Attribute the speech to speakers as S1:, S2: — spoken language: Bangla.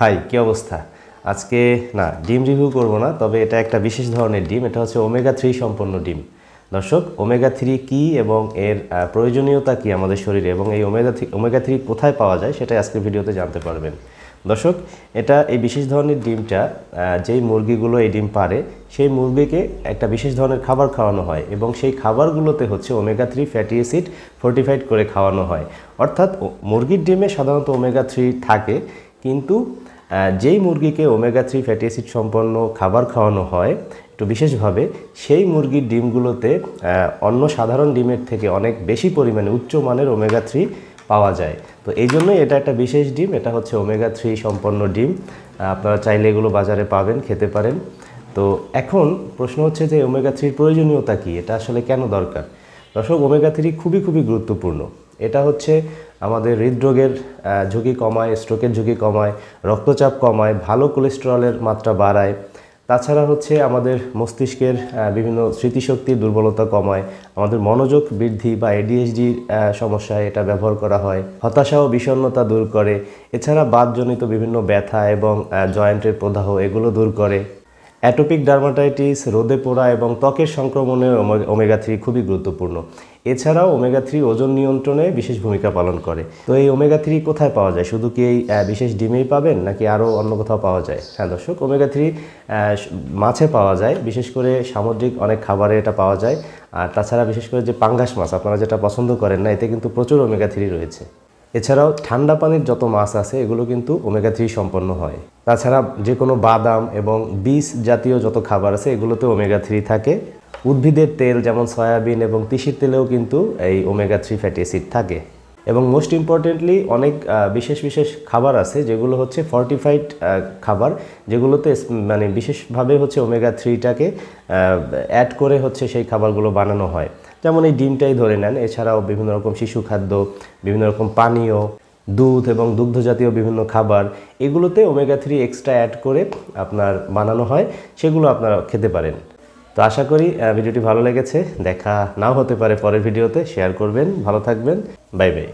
S1: হাই, কি অবস্থা? আজকে না ডিম রিভিউ করব না, তবে এটা একটা বিশেষ ধরনের ডিম। এটা হচ্ছে ওমেগা 3 সম্পন্ন ডিম। দর্শক, ওমেগা 3 কি এবং এর প্রয়োজনীয়তা কি আমাদের শরীরে, এবং এই ওমেগা 3 কোথায় পাওয়া যায় সেটাই আজকের ভিডিওতে জানতে পারবেন। দর্শক, এই বিশেষ ধরনের ডিমটা যেই মুরগিগুলো এই ডিম পারে সেই মুরগিকে একটা বিশেষ ধরনের খাবার খাওয়ানো হয়, এবং সেই খাবারগুলোতে হচ্ছে ওমেগা 3 ফ্যাটি অ্যাসিড ফোর্টিফাইড করে খাওয়ানো হয়। অর্থাৎ মুরগির ডিমে সাধারণত ওমেগা 3 থাকে, কিন্তু যেই মুরগিকে ওমেগা 3 ফ্যাটি অ্যাসিড সম্পন্ন খাবার খাওয়ানো হয় একটু বিশেষভাবে, সেই মুরগির ডিমগুলোতে অন্য সাধারণ ডিমের থেকে অনেক বেশি পরিমাণে উচ্চমানের ওমেগা 3 পাওয়া যায়। তো এই জন্যই এটা একটা বিশেষ ডিম। এটা হচ্ছে ওমেগা 3 সম্পন্ন ডিম। আপনারা চাইলে এগুলো বাজারে পাবেন, খেতে পারেন। তো এখন প্রশ্ন হচ্ছে যে ওমেগা 3 প্রয়োজনীয়তা কী, এটা আসলে কেন দরকার? দর্শক, ওমেগা 3 খুবই গুরুত্বপূর্ণ। এটা হচ্ছে আমাদের হৃদরোগের ঝুঁকি কমায়, স্ট্রোকের ঝুঁকি কমায়, রক্তচাপ কমায়, ভালো কোলেস্টেরলের মাত্রা বাড়ায়। তাছাড়া হচ্ছে আমাদের মস্তিষ্কের বিভিন্ন স্মৃতিশক্তির দুর্বলতা কমায়, আমাদের মনোযোগ বৃদ্ধি বা এডিএইচডির সমস্যায় এটা ব্যবহার করা হয়, হতাশা ও বিষণ্ণতা দূর করে। এছাড়া বাতজনিত বিভিন্ন ব্যথা এবং জয়েন্টের প্রদাহ এগুলো দূর করে। অ্যাটোপিক ডার্মাটাইটিস, রোদে পোড়া এবং ত্বকের সংক্রমণে ওমেগা 3 খুবই গুরুত্বপূর্ণ। এছাড়াও ওমেগা 3 ওজন নিয়ন্ত্রণে বিশেষ ভূমিকা পালন করে। তো এই ওমেগা 3 কোথায় পাওয়া যায়? শুধু কি এই বিশেষ ডিমেই পাবেন, নাকি আরও অন্য কোথাও পাওয়া যায়? হ্যাঁ দর্শক, ওমেগা 3 মাছে পাওয়া যায়, বিশেষ করে সামুদ্রিক অনেক খাবারে এটা পাওয়া যায়। আর তাছাড়া বিশেষ করে যে পাঙ্গাস মাছ আপনারা যেটা পছন্দ করেন না, এতে কিন্তু প্রচুর ওমেগা 3 রয়েছে। এছাড়াও ঠান্ডা পানির যত মাছ আছে এগুলো কিন্তু ওমেগা 3 সম্পন্ন হয়। তাছাড়া যে কোনো বাদাম এবং বীজ জাতীয় যত খাবার আছে এগুলোতে ওমেগা 3 থাকে। উদ্ভিদের তেল যেমন সয়াবিন এবং তিসির তেলেও কিন্তু এই ওমেগা 3 ফ্যাটি অ্যাসিড থাকে। এবং মোস্ট ইম্পর্টেন্টলি অনেক বিশেষ খাবার আছে যেগুলো হচ্ছে ফর্টিফাইড খাবার, যেগুলোতে মানে বিশেষভাবে হচ্ছে ওমেগা 3টাকে অ্যাড করে হচ্ছে সেই খাবারগুলো বানানো হয়। যেমন এই ডিমটাই ধরে নেন, এছাড়াও বিভিন্ন রকম শিশু খাদ্য, বিভিন্ন রকম পানীয়, দুধ এবং দুগ্ধজাতীয় বিভিন্ন খাবার, এগুলোতে ওমেগা 3 এক্সট্রা অ্যাড করে আপনার বানানো হয়, সেগুলো আপনারা খেতে পারেন। তো আশা করি ভিডিওটি ভালো লেগেছে। দেখা নাও হতে পারে পরের ভিডিওতে, শেয়ার করবেন। ভালো থাকবেন, বাই বাই।